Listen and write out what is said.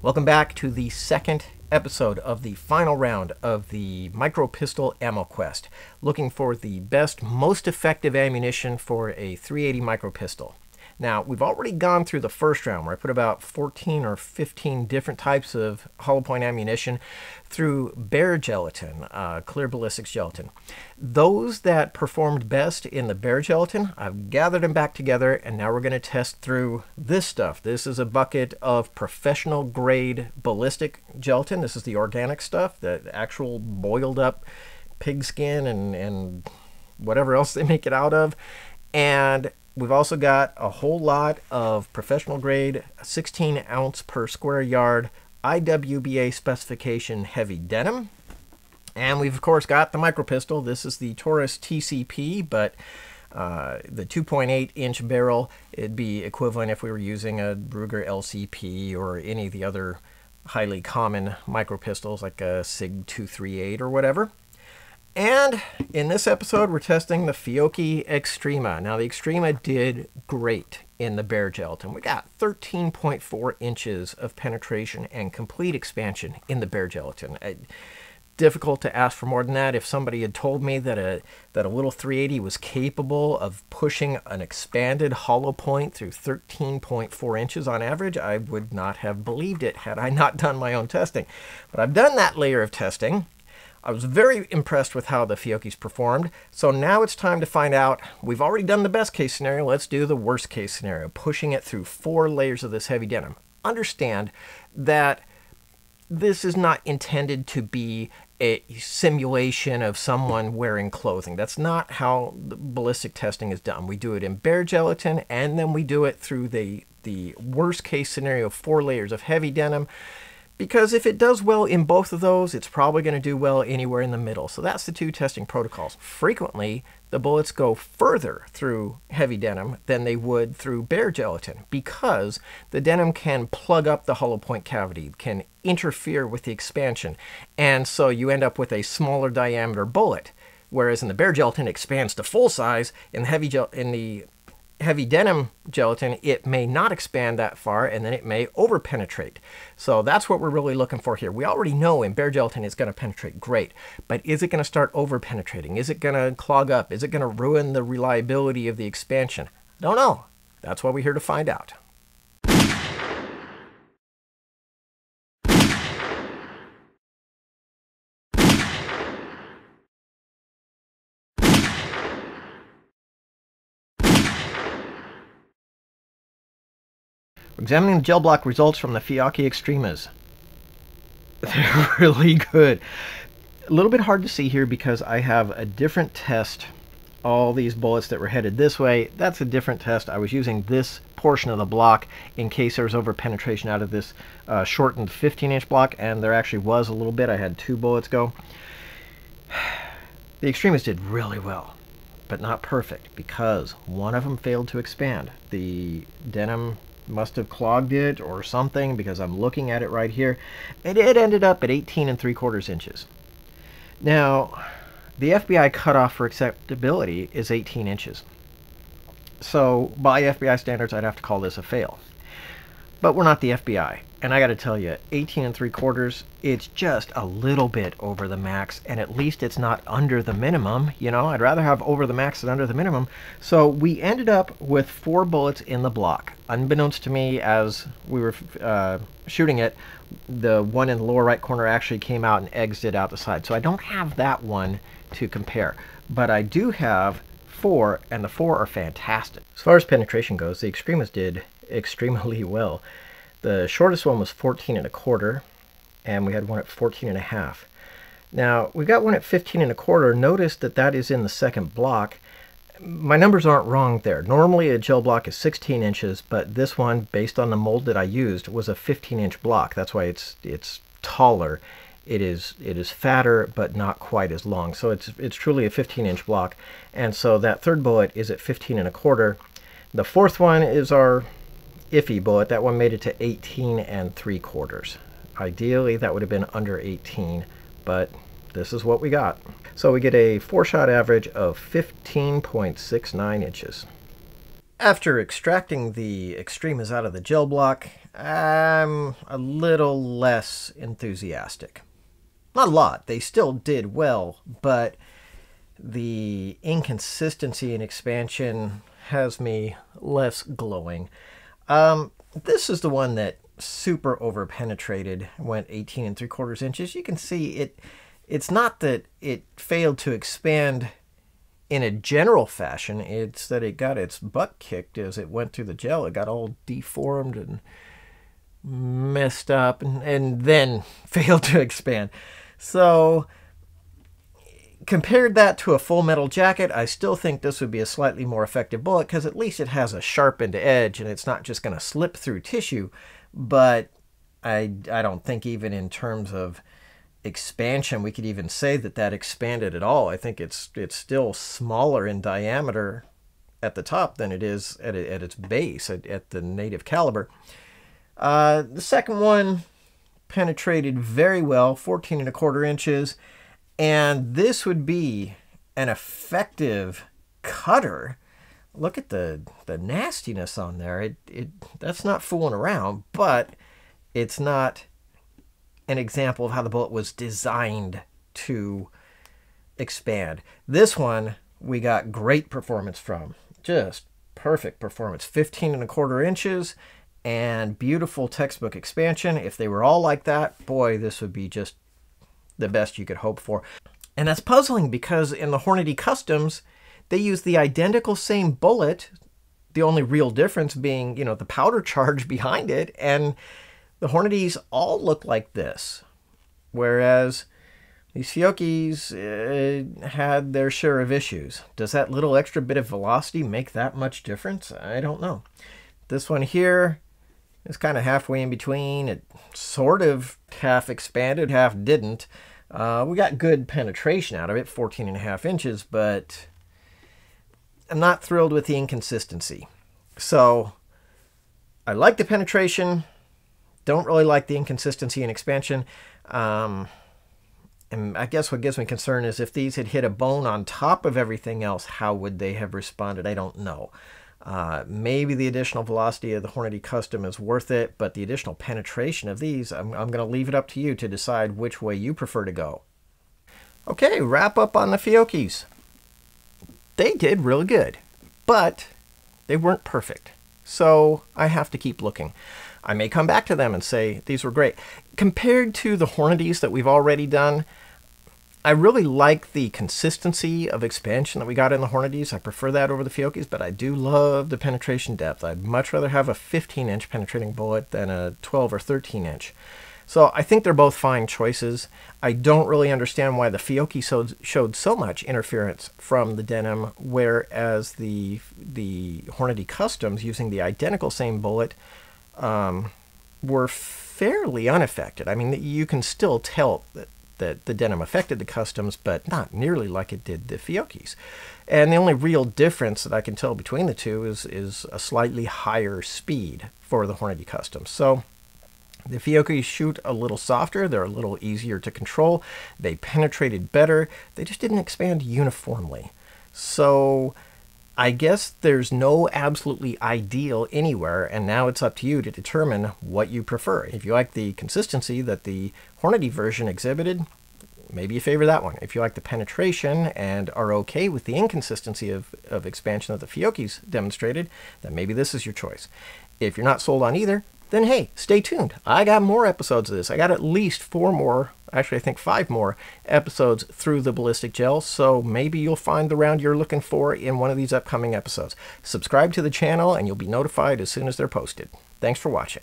Welcome back to the second episode of the final round of the Micro Pistol Ammo Quest, looking for the best, most effective ammunition for a 380 micro pistol. Now, we've already gone through the first round where I put about 14 or 15 different types of hollow point ammunition through bare gelatin, ClearBallistics gelatin. Those that performed best in the bare gelatin, I've gathered them back together, and now we're going to test through this stuff. This is a bucket of professional grade ballistic gelatin. This is the organic stuff, the actual boiled up pigskin and whatever else they make it out of. And we've also got a whole lot of professional grade 16 ounce per square yard IWBA-specification heavy denim. And we've of course got the micro pistol. This is the Taurus TCP, but the 2.8 inch barrel, it'd be equivalent if we were using a Ruger LCP or any of the other highly common micro pistols like a Sig P238 or whatever. And in this episode, we're testing the Fiocchi Extrema. Now, the Extrema did great in the bare gelatin. We got 13.4 inches of penetration and complete expansion in the bare gelatin. Difficult to ask for more than that. If somebody had told me that a little 380 was capable of pushing an expanded hollow point through 13.4 inches on average, I would not have believed it had I not done my own testing. But I've done that layer of testing. I was very impressed with how the Fiocchis performed, so now it's time to find out. We've already done the best case scenario, let's do the worst case scenario, pushing it through 4 layers of this heavy denim. Understand that this is not intended to be a simulation of someone wearing clothing. That's not how the ballistic testing is done. We do it in bare gelatin, and then we do it through the worst case scenario, 4 layers of heavy denim. Because if it does well in both of those, it's probably going to do well anywhere in the middle. So that's the 2 testing protocols. Frequently, the bullets go further through heavy denim than they would through bare gelatin because the denim can plug up the hollow point cavity, can interfere with the expansion. And so you end up with a smaller diameter bullet. Whereas in the bare gelatin, it expands to full size. In the heavy denim gelatin, it may not expand that far, and then it may over penetrate. So that's what we're really looking for here. We already know in bare gelatin it's going to penetrate great, but is it going to start over penetrating? Is it going to clog up? Is it going to ruin the reliability of the expansion? I don't know. That's what we're here to find out. Examining the gel block results from the Fiocchi Extremas. They're really good. A little bit hard to see here because I have a different test. All these bullets that were headed this way, that's a different test. I was using this portion of the block in case there was over penetration out of this shortened 15-inch block, and there actually was a little bit. I had 2 bullets go. The Extremis did really well, but not perfect because one of them failed to expand. The denim must have clogged it or something because I'm looking at it right here, and it ended up at 18 3/4 inches. Now, the FBI cutoff for acceptability is 18 inches. So by FBI standards, I'd have to call this a fail. But we're not the FBI, and I got to tell you, 18 3/4, it's just a little bit over the max, and at least it's not under the minimum. You know, I'd rather have over the max than under the minimum. So we ended up with 4 bullets in the block. Unbeknownst to me, as we were shooting it, the one in the lower right corner actually came out and exited out the side. So I don't have that one to compare, but I do have 4, and the 4 are fantastic. As far as penetration goes, the Extremis did extremely well. The shortest one was 14 1/4, and we had one at 14 1/2. Now, we got one at 15 1/4. Notice that that is in the second block. My numbers aren't wrong there. Normally a gel block is 16 inches, but this one, based on the mold that I used, was a 15-inch block. That's why it's taller. It is fatter, but not quite as long. So it's truly a 15-inch block. And so that third bullet is at 15 1/4. The fourth one is our iffy bullet. That one made it to 18 3/4. Ideally, that would have been under 18, but this is what we got. So we get a 4-shot average of 15.69 inches. After extracting the Extremis out of the gel block, I'm a little less enthusiastic. Not a lot. They still did well, but the inconsistency in expansion has me less glowing. This is the one that super over penetrated, went 18 3/4 inches. You can see it's not that it failed to expand in a general fashion, it's that it got its butt kicked as it went through the gel. It got all deformed and messed up and then failed to expand. So compared that to a full metal jacket, I still think this would be a slightly more effective bullet because at least it has a sharpened edge and it's not just going to slip through tissue. But I don't think even in terms of expansion we could even say that expanded at all. I think it's still smaller in diameter at the top than it is at its base, at the native caliber. The second one penetrated very well, 14 1/4 inches, and this would be an effective cutter. Look at the nastiness on there. That's not fooling around, but it's not an example of how the bullet was designed to expand. This one we got great performance from, just perfect performance. 15 1/4 inches and beautiful textbook expansion. If they were all like that, boy, this would be just the best you could hope for. And that's puzzling because in the Hornady Customs, they use the identical same bullet, the only real difference being, you know, the powder charge behind it, and the Hornadys all look like this, whereas these Fiocchis had their share of issues. Does that little extra bit of velocity make that much difference? I don't know. This one here is kind of halfway in between. It sort of half expanded, half didn't. We got good penetration out of it, 14 1/2 inches, but I'm not thrilled with the inconsistency. So I like the penetration, don't really like the inconsistency in expansion. And I guess what gives me concern is if these had hit a bone on top of everything else, how would they have responded? I don't know. Maybe the additional velocity of the Hornady Custom is worth it, but the additional penetration of these, I'm going to leave it up to you to decide which way you prefer to go. Okay, wrap up on the Fiocchis. They did really good, but they weren't perfect. So I have to keep looking. I may come back to them and say these were great. Compared to the Hornadys that we've already done, I really like the consistency of expansion that we got in the Hornadys. I prefer that over the Fiocchis, but I do love the penetration depth. I'd much rather have a 15-inch penetrating bullet than a 12 or 13-inch. So I think they're both fine choices. I don't really understand why the Fiocchi showed so much interference from the denim, whereas the Hornady Customs, using the identical same bullet, were fairly unaffected. I mean, you can still tell that the denim affected the Customs, but not nearly like it did the Fiocchis. And the only real difference that I can tell between the two is a slightly higher speed for the Hornady Customs. So the Fiocchis shoot a little softer, they're a little easier to control, they penetrated better, they just didn't expand uniformly. So I guess there's no absolutely ideal anywhere, and now it's up to you to determine what you prefer. If you like the consistency that the Hornady version exhibited, maybe you favor that one. If you like the penetration and are okay with the inconsistency of expansion that the Fiocchis demonstrated, then maybe this is your choice. If you're not sold on either, then hey, stay tuned. I got more episodes of this. I got at least 4 more, actually I think 5 more episodes through the ballistic gel, so maybe you'll find the round you're looking for in one of these upcoming episodes. Subscribe to the channel and you'll be notified as soon as they're posted. Thanks for watching.